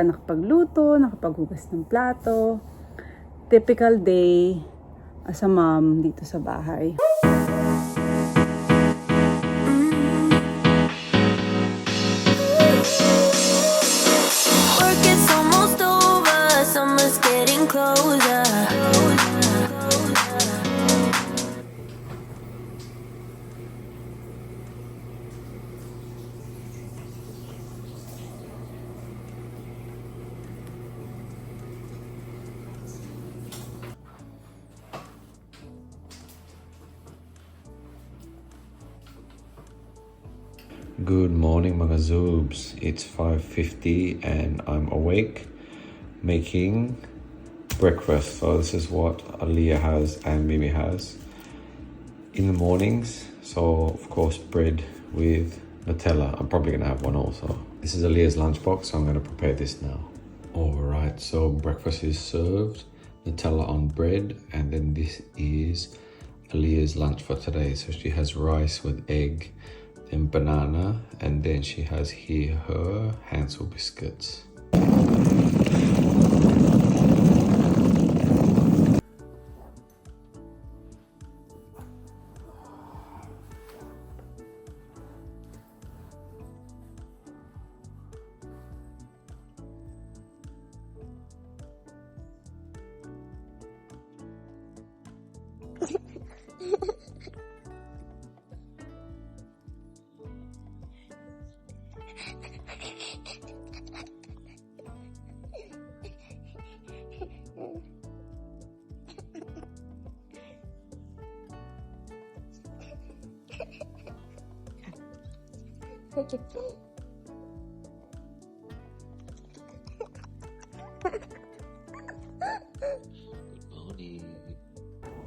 Nakapagluto, nakapaghugas ng plato. Typical day as a mom dito sa bahay. Work is almost over, summer's getting closer. Good morning mga zoobs, it's 5:50 and I'm awake making breakfast. So this is what Aliyah has and Mimi has in the mornings. So of course bread with Nutella. I'm probably gonna have one also. This is Aliyah's lunchbox, so I'm gonna prepare this now. Alright, so breakfast is served, Nutella on bread, and then this is Aliyah's lunch for today. So she has rice with egg, then banana, and then she has here her Hansel biscuits.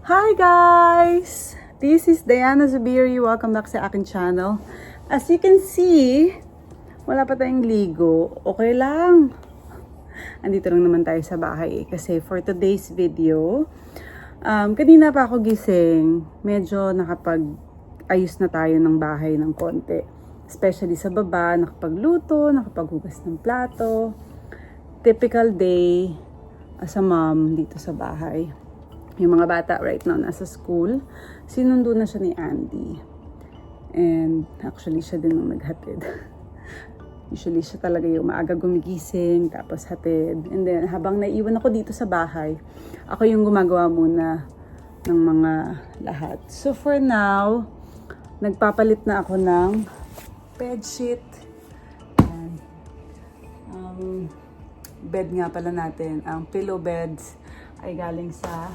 Hi guys! This is Diana Zubiri. Welcome back sa akin channel. As you can see, wala pa tayong ligo. Okay lang. Andito lang naman tayo sa bahay kasi for today's video, kanina pa ako gising. Medyo nakapag-ayos na tayo ng bahay ng konti. Especially sa baba, nakapagluto, nakapaghugas ng plato. Typical day as a mom dito sa bahay. Yung mga bata right now nasa school, sinundo na siya ni Andy. And actually siya din ang naghatid. Usually siya talaga yung maaga gumigising, tapos hatid. And then habang naiwan ako dito sa bahay, ako yung gumagawa muna ng mga lahat. So for now, nagpapalit na ako ng bedsheet. And, bed nga pala natin. Ang pillow beds ay galing sa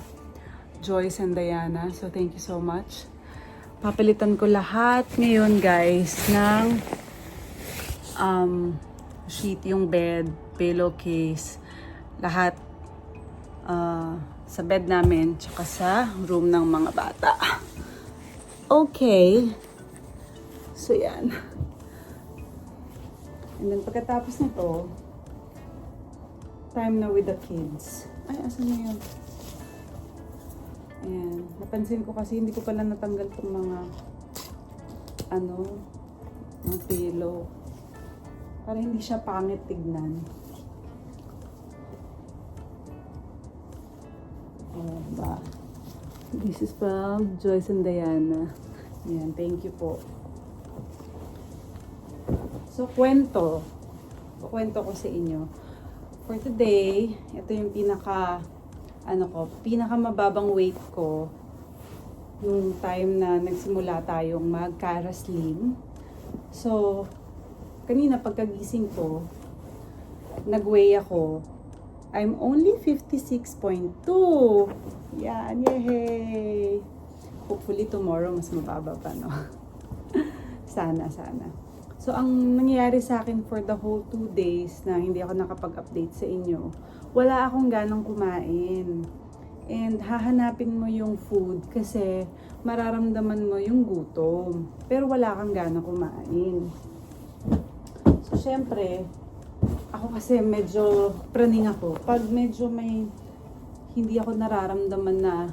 Joyce and Diana. So, thank you so much. Papalitan ko lahat ngayon, guys, ng sheet, yung bed, pillowcase, lahat sa bed namin, tsaka sa room ng mga bata. Okay. So, yan. And then, pagkatapos nito, time na with the kids. Ay, asan na yun? Ayan. Napansin ko kasi hindi ko pala natanggal itong mga mga pillow. Para hindi siya pangit tignan. Ayan ba? This is from Joyce and Diana. Ayan, thank you po. So, kwento ko sa inyo. For today, ito yung pinakamababang weight ko nung time na nagsimula tayong mag-Caraslim. So, kanina pagkagising ko, nag-weigh ako. I'm only 56.2. Yan, yehey! Hopefully tomorrow mas mababa pa, no? Sana. So, ang nangyayari sa akin for the whole 2 days na hindi ako nakapag-update sa inyo, wala akong ganang kumain. And hahanapin mo yung food kasi mararamdaman mo yung gutom. Pero wala kang ganang kumain. So, syempre, ako kasi medyo praning ako. Pag medyo may hindi ako nararamdaman na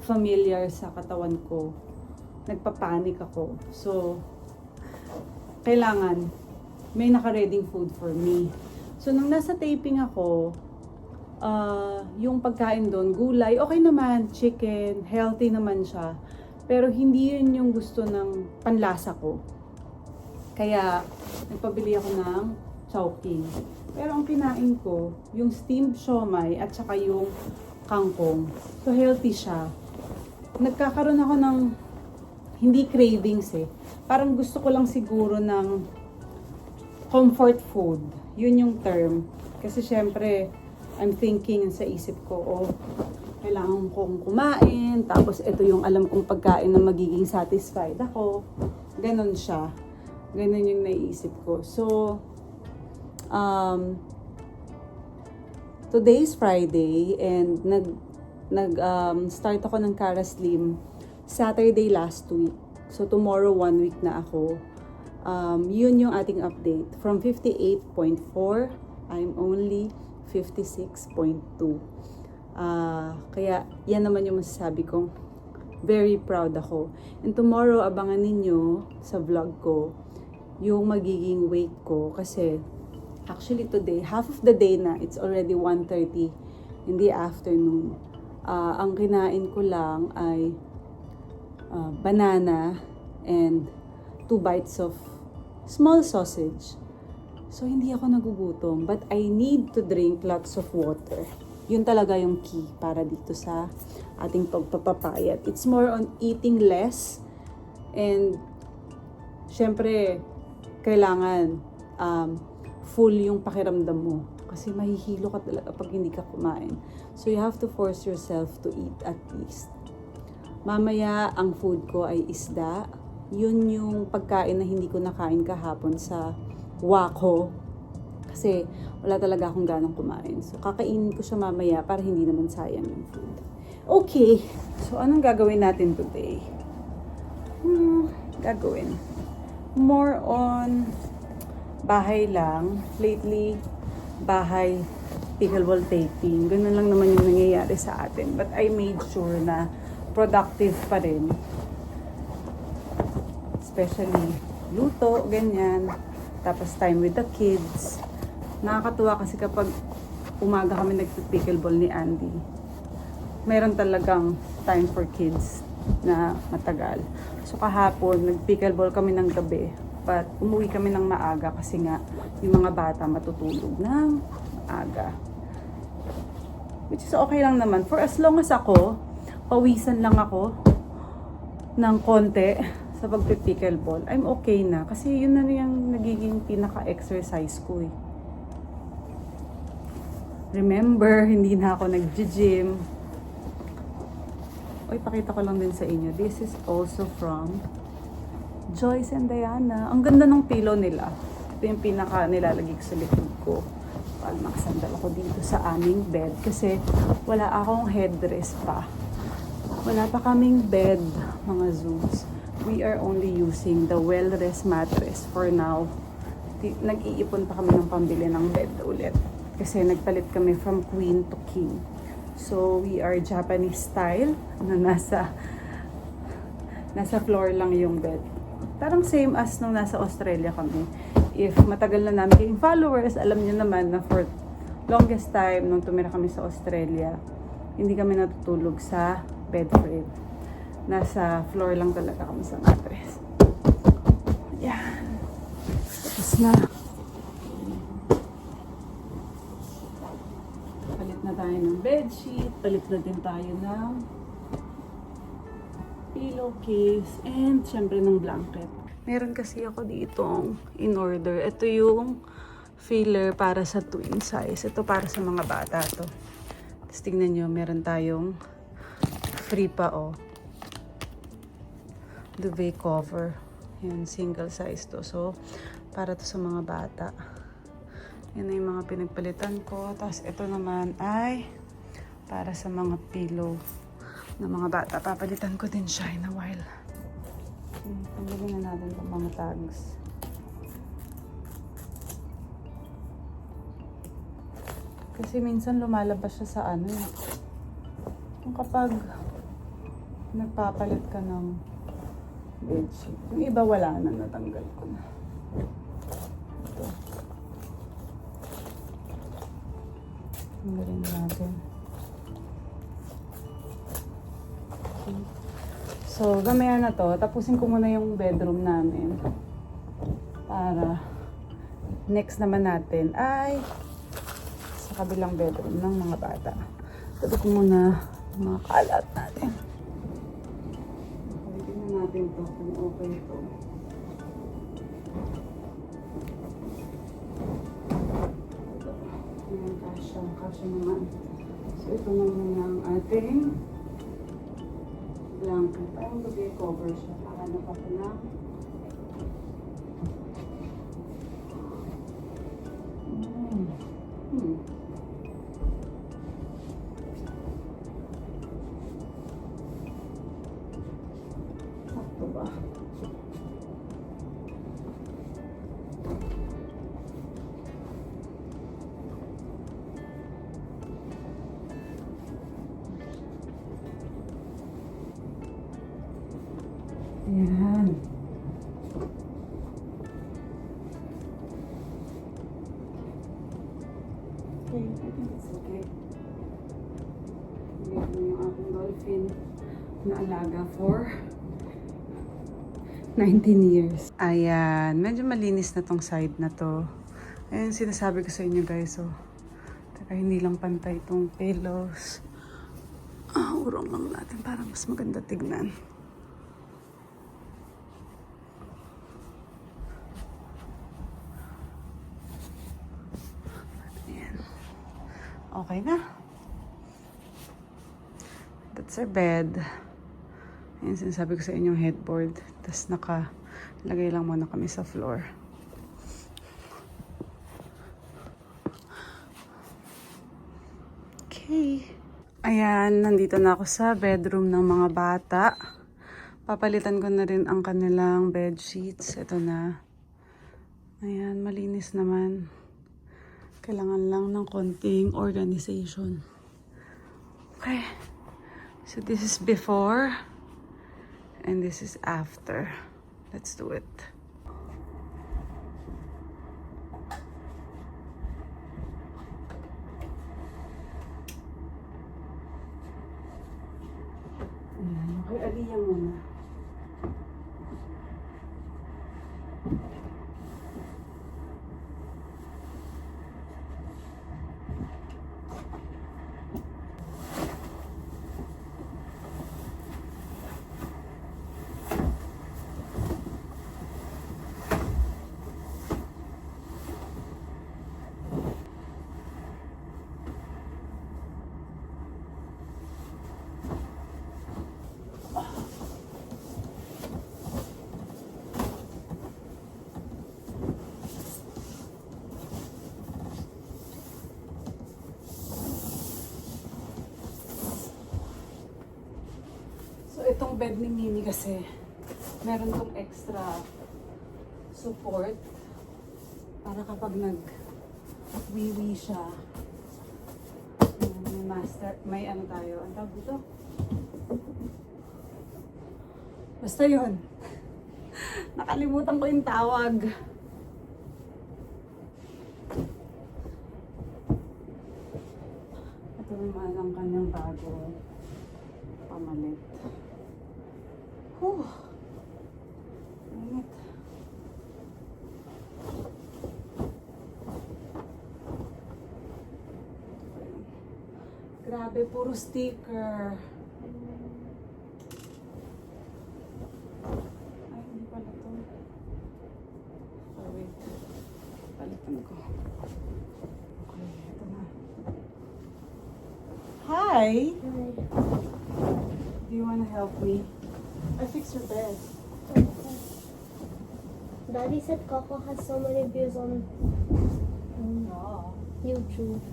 familiar sa katawan ko, nagpapanik ako. So, kailangan may naka-reading food for me. So, nung nasa taping ako, yung pagkain doon, gulay, okay naman, chicken, healthy naman siya. Pero hindi yun yung gusto ng panlasa ko. Kaya, nagpabili ako ng Chowking. Pero ang kinain ko, yung steamed siomai at saka yung kangkong. So, healthy siya. Nagkakaroon ako ng hindi cravings eh. Parang gusto ko lang siguro ng comfort food. Yun yung term. Kasi syempre, I'm thinking sa isip ko, kailangan kong kumain. Tapos ito yung alam kong pagkain na magiging satisfied ako. Ganon siya. Ganon yung naiisip ko. So, today is Friday and start ako ng Cara Slim Saturday last week. So tomorrow 1 week na ako. Yun yung ating update. From 58.4, I'm only 56.2. Kaya yan naman yung masasabi kong very proud ako. And tomorrow abangan ninyo sa vlog ko yung magiging weight ko kasi actually today, half of the day na, it's already 1:30 in the afternoon. Ang kinain ko lang ay banana and 2 bites of small sausage. So, hindi ako nagugutom. But I need to drink lots of water. Yun talaga yung key para dito sa ating pagpapapayat. It's more on eating less and syempre, kailangan full yung pakiramdam mo. Kasi mahihilo ka talaga pag hindi ka kumain. So, you have to force yourself to eat at least. Mamaya, ang food ko ay isda. Yun yung pagkain na hindi ko nakain kahapon sa wako. Kasi wala talaga akong ganang kumain. So, kakainin ko siya mamaya para hindi naman sayang yung food. Okay. So, anong gagawin natin today? Gagawin. More on bahay lang. Lately, bahay pickleball taping. Ganun lang naman yung nangyayari sa atin. But I made sure na productive pa rin. Especially luto, ganyan. Tapos time with the kids. Nakakatuwa kasi kapag umaga kami nagpipickleball ni Andy, mayroon talagang time for kids na matagal. So kahapon, nagpickleball kami ng gabi. But umuwi kami ng maaga kasi nga yung mga bata matutulog ng maaga. Which is okay lang naman. For as long as ako, pawisan lang ako ng konti sa pagpipickleball, I'm okay na. Kasi yun na yung nagiging pinaka-exercise ko eh. Remember, hindi na ako nag-gym. Oy, pakita ko lang din sa inyo. This is also from Joyce and Diana. Ang ganda ng pillow nila. Ito yung pinaka nilalagay ko sa likod ko. Pag makasandal ako dito sa aming bed. Kasi wala akong headrest pa. Wala pa kaming bed, mga Zooms. We are only using the well-rest mattress for now. Nag-iipon pa kami ng pambili ng bed ulit. Kasi nagpalit kami from queen to king. So, we are Japanese style na nasa floor lang yung bed. Parang same as nung nasa Australia kami. If matagal na namin kayong followers, alam niyo naman na for longest time nung tumira kami sa Australia, hindi kami natutulog sa bed frame. Nasa floor lang talaga kami sa mattress. Yan. Tapos na. Palit na tayo ng bedsheet. Palit na din tayo ng pillowcase. And syempre ng blanket. Meron kasi ako ditong in order. Ito yung filler para sa twin size. Ito para sa mga bata to. Tapos tingnan nyo, meron tayong free pa duvet cover. Yan, single size to. So, para to sa mga bata. Yan na yung mga pinagpalitan ko. Tapos ito naman ay para sa mga pillow ng mga bata. Papalitan ko din siya in a while. Tanggalin na natin itong mga tags. Kasi minsan lumalabas siya sa ano. Kung kapag nagpapalit ka ng bedsheet. Yung iba wala na, natanggal ko na. Ito. Tanggalin natin. Okay. So, gamaya na to. Tapusin ko muna yung bedroom namin. Para next naman natin ay sa kabilang bedroom ng mga bata. Tabi ko muna yung mga kalat natin. Okay, tingnan natin to kung okay to. Ito. Ayan, kasya naman. So, ito naman ang ating blanket. Parang mag-cover siya. Para napapalang. Sakto ba? Ayan. Okay, I think it's okay. Hindi ko yung aking dolphin na alaga for 19 years. Ayan, medyo malinis na tong side na to. Ayan, sinasabi ko sa inyo guys, so taka hindi lang pantay itong pillows. Urong lang natin para mas maganda tignan. Okay na. That's our bed. Ayan, sinasabi ko sa inyong headboard. Tapos nakalagay lang muna kami sa floor. Okay. Ayan, nandito na ako sa bedroom ng mga bata. Papalitan ko na rin ang kanilang bed sheets. Ito na. Ayan, malinis naman. Kailangan lang ng konting organization. Okay. So this is before and this is after. Let's do it. Ayan, okay, Aliyah muna. Itong bed ni Mimi kasi meron tong extra support para kapag nag-wiwi siya, may ano tayo, ang tawag dito? Basta yun. Nakalimutan ko yung tawag. Ito naman ang kanyang bago pamalit. Whew. Init. Grabe, puro sticker. Ay, hindi pala to. Oh, wait. Palitan ko. Okay, ito na. Hi! Do you wanna help me? I fix your bed. Daddy said Coco has so many views on YouTube.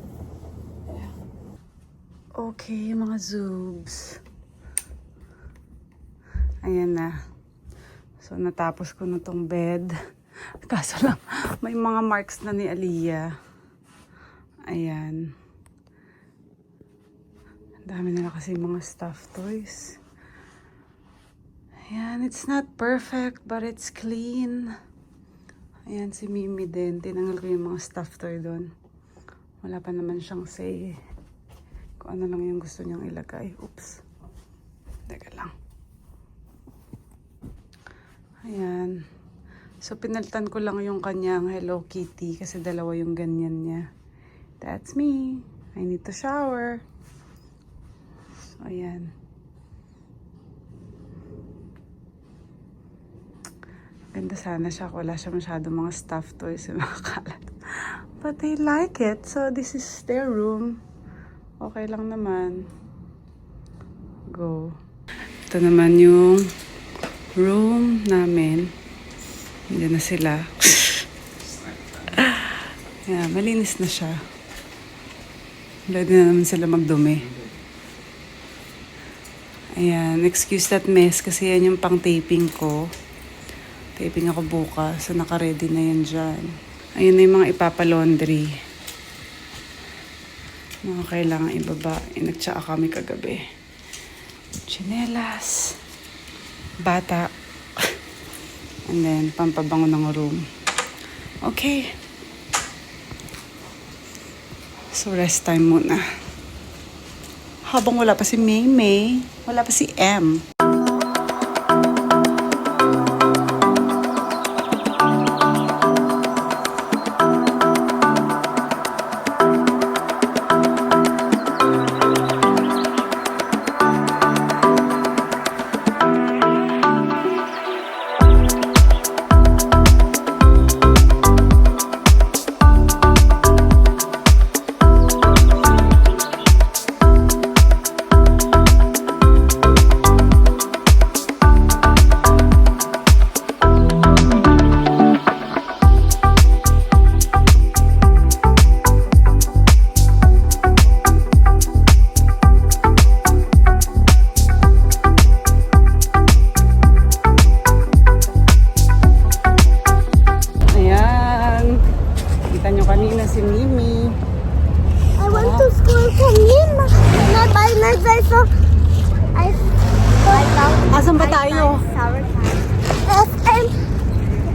Okay, mga zoobs. Ayan na. So, natapos ko na tong bed. Kaso lang, may mga marks na ni Aliyah. Ayan. Ang dami nila kasi mga stuffed toys. Ayan, it's not perfect, but it's clean. Ayan, si Mimi din. Tinanggal ko yung mga stuffed toy doon. Wala pa naman siyang say. Kung ano lang yung gusto niyang ilagay. Oops. Teka lang. Ayan. So, pinalitan ko lang yung kanyang Hello Kitty kasi dalawa yung ganyan niya. That's me. I need to shower. So, ayan. Ganda sana siya. Wala siya masyado mga stuffed toys yung mga kalat. But they like it. So, this is their room. Okay lang naman. Go. Ito naman yung room namin. Hindi na sila. Yeah, malinis na siya. Pwede na naman sila magdumi. Ayan, excuse that mess kasi yan yung pang taping ko. Taping ako bukas. So, naka-ready na yan dyan. Ayun na yung mga ipapalaundry. Mga kailangan ibaba. Nagtsaka kami kagabi. Chinelas. Bata. And then, pampabango ng room. Okay. So, rest time muna. Habang wala pa si May, wala pa si M. Si Mimi. I went to school kanina. Not by night, I saw Asan ba tayo? SM.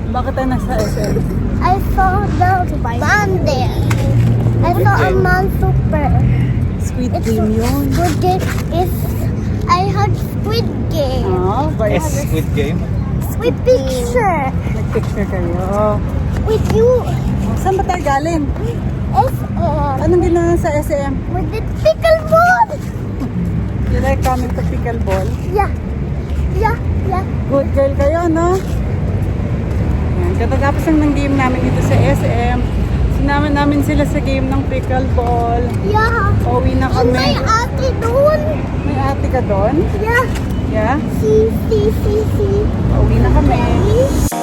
Bakit tayo nasa SM? I saw the man there. I saw a man super. Squid Game yun. Squid Game is. I heard Squid Game. Oh, by Squid Game. Squid picture nag-picture kayo. with you. Saan ba tayo galing? SM. Anong ginawa sa SM? With the pickleball. You like coming to pickleball? Yeah. Yeah. Yeah. Good girl kayo, no? Yan. Katatapos lang ng game namin dito sa SM. Sinama namin sila sa game ng pickleball. Yeah. Pauwi na And kami. my ate doon. May ate ka doon? Yeah. Yeah? See. Pauwi na kami. See.